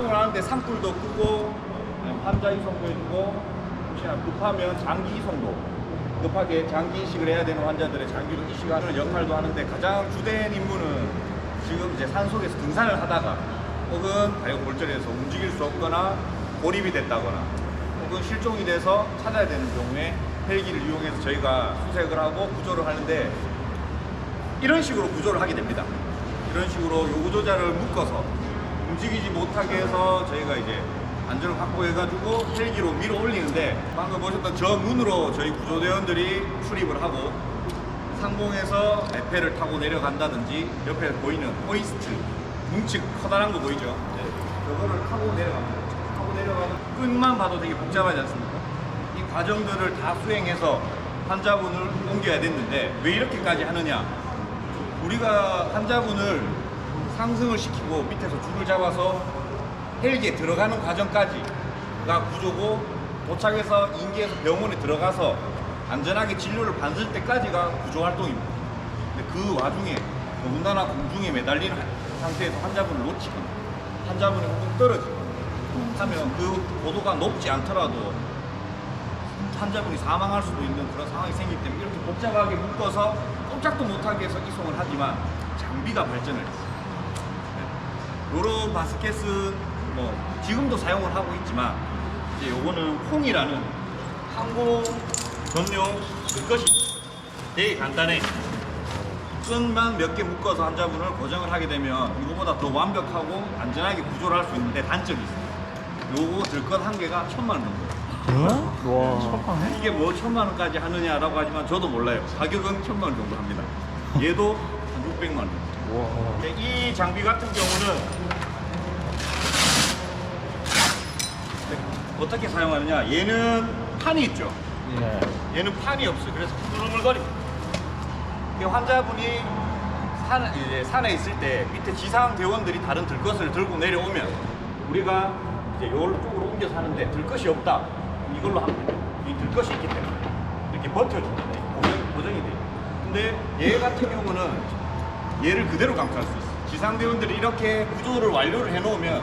활동을 하는데 산불도 끄고 환자 이송도 해주고 혹시나 급하면 장기 이송도 급하게 장기 이식을 해야 되는 환자들의 장기로 이식하는 역할도 하는데 가장 주된 임무는 지금 이제 산속에서 등산을 하다가 혹은 발열골절해서 움직일 수 없거나 고립이 됐다거나 혹은 실종이 돼서 찾아야 되는 경우에 헬기를 이용해서 저희가 수색을 하고 구조를 하는데 이런 식으로 구조를 하게 됩니다. 이런 식으로 요구조자를 묶어서 움직이지 못하게 해서 저희가 이제 안전을 확보해가지고 헬기로 밀어 올리는데 방금 보셨던 저 문으로 저희 구조대원들이 출입을 하고 상공에서 에페를 타고 내려간다든지 옆에 보이는 호이스트 뭉치 커다란 거 보이죠? 네. 저거를 타고 내려갑니다. 타고 내려가는 끝만 봐도 되게 복잡하지 않습니까? 이 과정들을 다 수행해서 환자분을 옮겨야 됐는데 왜 이렇게까지 하느냐? 우리가 환자분을 상승을 시키고 밑에서 줄을 잡아서 헬기에 들어가는 과정까지가 구조고 도착해서 인계에서 병원에 들어가서 안전하게 진료를 받을 때까지가 구조 활동입니다. 근데 그 와중에 더군다나 공중에 매달린 상태에서 환자분을 놓치거나 환자분이 혹은 떨어지거나 하면 그 고도가 높지 않더라도 환자분이 사망할 수도 있는 그런 상황이 생기기 때문에 이렇게 복잡하게 묶어서 꼼짝도 못하게 해서 이송을 하지만 장비가 발전을 했어요. 이런 바스켓은 뭐 지금도 사용을 하고 있지만 이제 요거는 콩이라는 항공 전용 그것이 되게 간단해. 끈만 몇 개 묶어서 환자분을 고정을 하게 되면 이거보다 더 완벽하고 안전하게 구조를 할 수 있는데 단점이 있습니다. 요거 들것 한 개가 1,000만 원 정도. 와. 이게 뭐 1,000만 원까지 하느냐라고 하지만 저도 몰라요. 가격은 1,000만 원 정도 합니다. 얘도 한 600만 원. 와. 이 장비 같은 경우는 어떻게 사용하느냐? 얘는 판이 있죠. 네. 얘는 판이 없어요. 그래서 흐물흐물거립니다. 환자분이 이제 산에 있을 때 밑에 지상 대원들이 다른 들것을 들고 내려오면 우리가 이제 이쪽으로 옮겨서 하는데 들것이 없다. 이걸로 하면 돼요. 이 들것이 있기 때문에 이렇게 버텨줍니다. 고정이 돼요. 근데 얘 같은 경우는 얘를 그대로 감쌀 수 있어요. 지상 대원들이 이렇게 구조를 완료를 해놓으면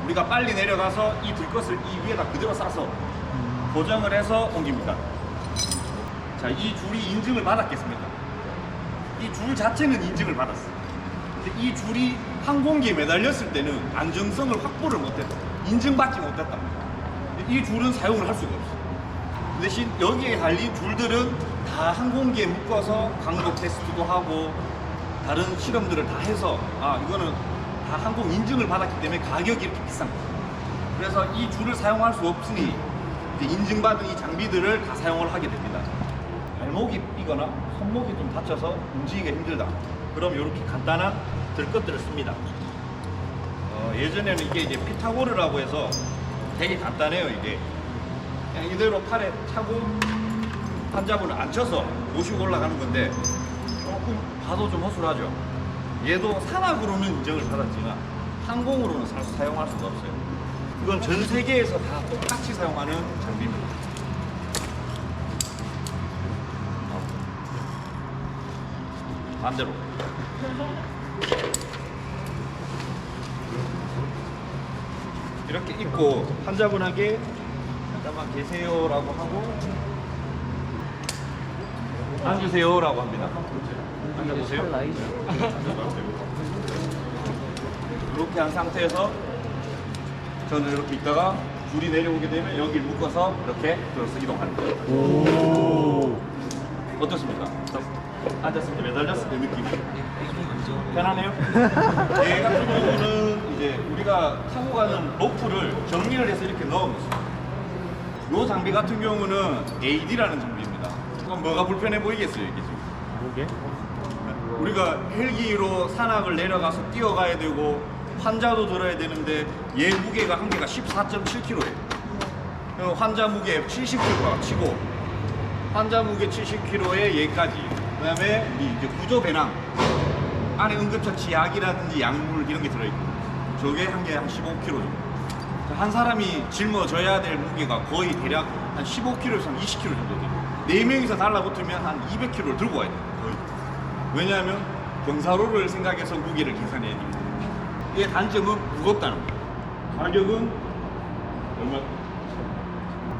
우리가 빨리 내려가서 이 들것을 이 위에다 그대로 싸서 고정을 해서 옮깁니다. 자, 이 줄이 인증을 받았겠습니까? 이 줄 자체는 인증을 받았어요. 근데 이 줄이 항공기에 매달렸을 때는 안정성을 확보를 못했다. 인증받지 못했답니다. 이 줄은 사용을 할 수가 없어요. 그 대신 여기에 달린 줄들은 다 항공기에 묶어서 강도 테스트도 하고 다른 실험들을 다 해서 이거는 다 항공 인증을 받았기 때문에 가격이 이렇게 비싼 거예요. 그래서 이 줄을 사용할 수 없으니 이제 인증받은 이 장비들을 다 사용을 하게 됩니다. 발목이 삐거나 손목이 좀 다쳐서 움직이기가 힘들다. 그럼 이렇게 간단한 들것들을 씁니다. 예전에는 이게 이제 피타고르라고 해서 되게 간단해요. 이게 그냥 이대로 팔에 차고 환자분을 앉혀서 모시고 올라가는 건데 조금 봐도 좀 허술하죠. 얘도 산악으로는 인정을 받았지만 항공으로는 사용할 수가 없어요. 이건 전 세계에서 다 똑같이 사용하는 장비입니다. 반대로. 이렇게 입고 환자분에게 잠깐만 계세요라고 하고 앉으세요라고 합니다. 앉아보세요. 이렇게 한 상태에서 저는 이렇게 있다가 줄이 내려오게 되면 여기 묶어서 이렇게 들어서 이동하는 거예요. 오. 어떻습니까? 앉았을 때 매달렸을 때 느낌이 편하네요? 얘 같은 경우는 이제 우리가 타고 가는 로프를 정리를 해서 이렇게 넣어놓습니다. 이 장비 같은 경우는 AD라는 장비입니다. 그럼 뭐가 불편해 보이겠어요, 이게 지금? 뭐게? 우리가 헬기로 산악을 내려가서 뛰어가야 되고 환자도 들어야 되는데 얘 무게가 한 개가 14.7kg예요. 환자 무게 70kg가 치고 환자 무게 70kg에 얘까지 그다음에 이제 구조 배낭 안에 응급처치 약이라든지 약물 이런 게 들어있고 저게 한 개에 한 15kg 정도. 한 사람이 짊어져야 될 무게가 거의 대략 한 15kg에서 한 20kg 정도 돼요. 4명이서 달라붙으면 한 200kg를 들고 와야 돼요. 거의. 왜냐하면 경사로를 생각해서 무게를 계산해야 됩니다. 이게 단점은 무겁다는 거예요. 가격은 얼마?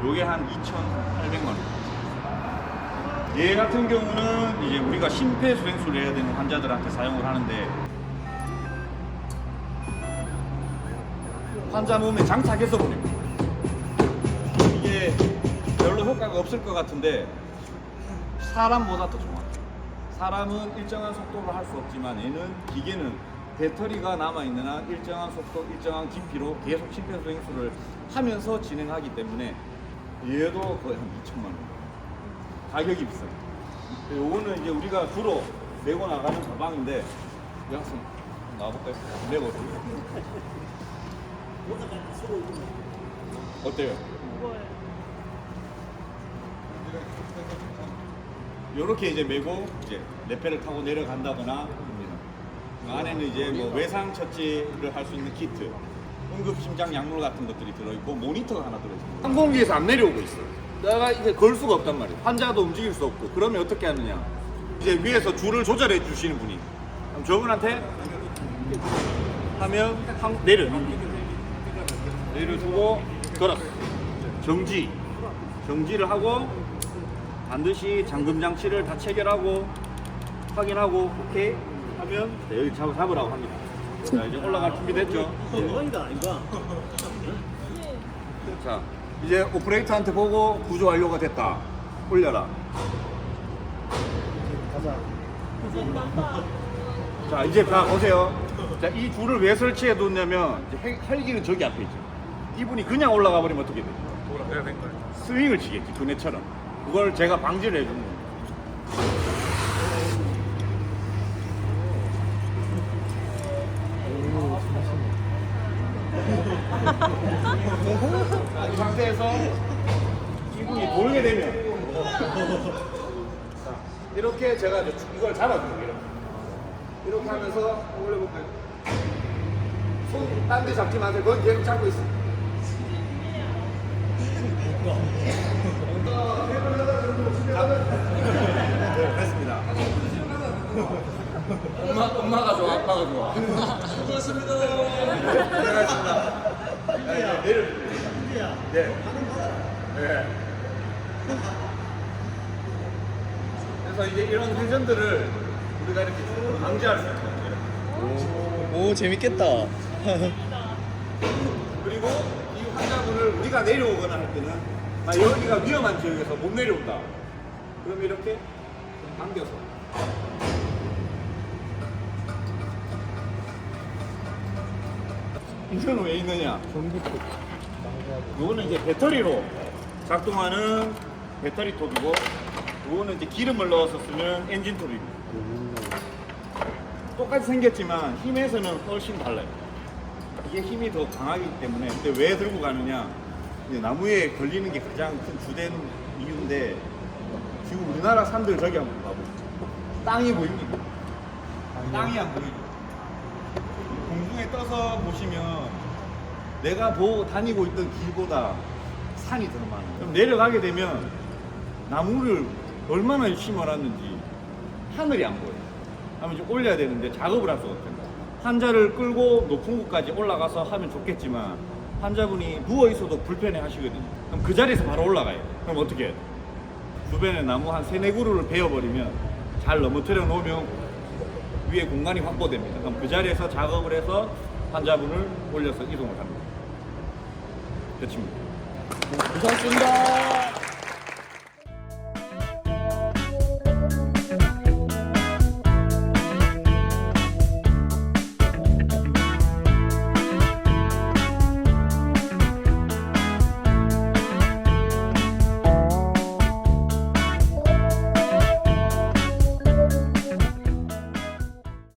요게 한 2,800만 원. 얘 같은 경우는 이제 우리가 심폐소생술을 해야 되는 환자들한테 사용을 하는데 환자 몸에 장착해서 보냅니다. 이게 별로 효과가 없을 것 같은데 사람보다 더 정확해요. 사람은 일정한 속도로 할 수 없지만 얘는 기계는 배터리가 남아있는 한 일정한 속도, 일정한 깊이로 계속 심폐소생술을 하면서 진행하기 때문에 얘도 거의 한 2천만 원. 가격이 비싸요. 요거는 이제 우리가 주로 메고 나가는 가방인데 여기 한번 나와볼까요? 메고 어때요? 요렇게 이제 메고 이제 레페를 타고 내려간다거나 합니다. 그 안에는 이제 뭐 외상 처치를 할 수 있는 키트, 응급 심장 약물 같은 것들이 들어있고 모니터가 하나 들어있습니다. 항공기에서 안 내려오고 있어요. 내가 이게 걸 수가 없단 말이에요. 환자도 움직일 수 없고. 그러면 어떻게 하느냐? 이제 위에서 줄을 조절해 주시는 분이. 그럼 저분한테 하면 내려두고 걸어. 정지를 하고 반드시 잠금 장치를 다 체결하고 확인하고 오케이 하면 네, 여기 잡으라고 합니다. 자, 이제 올라갈 준비 됐죠? 대박이다 아닌가? 자, 이제 오퍼레이터한테 보고 구조 완료가 됐다. 올려라. 가자. 자, 이제 자 보세요. 자, 이 줄을 왜 설치해 뒀냐면 이제 헬기는 저기 앞에 있죠. 이분이 그냥 올라가 버리면 어떻게 돼요? 돌아가야 될 거예요. 스윙을 치겠지, 그네처럼. 그걸 제가 방지를 해주는 거예요. 자, 이 상태에서 이분이 돌게 되면 자, 이렇게 제가 이제 이걸 잡아주는 거예요. 이렇게 하면서 올려볼까요? 손 딴 데 잡지 마세요. 그건 계속 잡고 있어요. 네, 됐습니다. 엄마가 좋아, 아빠가 좋아. 수고하셨습니다. 네, 내려주세요. 네. 네. 그래서 이제 이런 회전들을 우리가 이렇게 방지할 수 있거든요. 오 재밌겠다. 그리고 이 환자분을 우리가 내려오거나 할 때는 여기가 위험한 지역에서 못 내려온다. 그럼 이렇게 당겨서 이건 왜 있느냐? 전기톱. 이거는 이제 배터리로 작동하는 배터리 톱이고 이거는 이제 기름을 넣어서 쓰는 엔진 톱입니다. 똑같이 생겼지만 힘에서는 훨씬 달라요. 이게 힘이 더 강하기 때문에. 근데 왜 들고 가느냐? 이제 나무에 걸리는 게 가장 큰 주된 이유인데 지금 우리나라 산들 저기 한번 봐보세요. 땅이 보입니까? 땅이 안 보이죠? 공중에 떠서 보시면 내가 다니고 있던 길보다 산이 더 많아요. 그럼 내려가게 되면 나무를 얼마나 심어놨는지 하늘이 안 보여요. 하면 이제 올려야 되는데 작업을 할 수가 없습니다. 환자를 끌고 높은 곳까지 올라가서 하면 좋겠지만 환자분이 누워있어도 불편해 하시거든요. 그럼 그 자리에서 바로 올라가요. 그럼 어떻게 해요? 주변에 나무 한 3-4그루를 베어버리면 잘 넘어뜨려 놓으면 위에 공간이 확보됩니다. 그럼 그 자리에서 작업을 해서 환자분을 올려서 이동을 합니다. 끝입니다. 고생하셨습니다.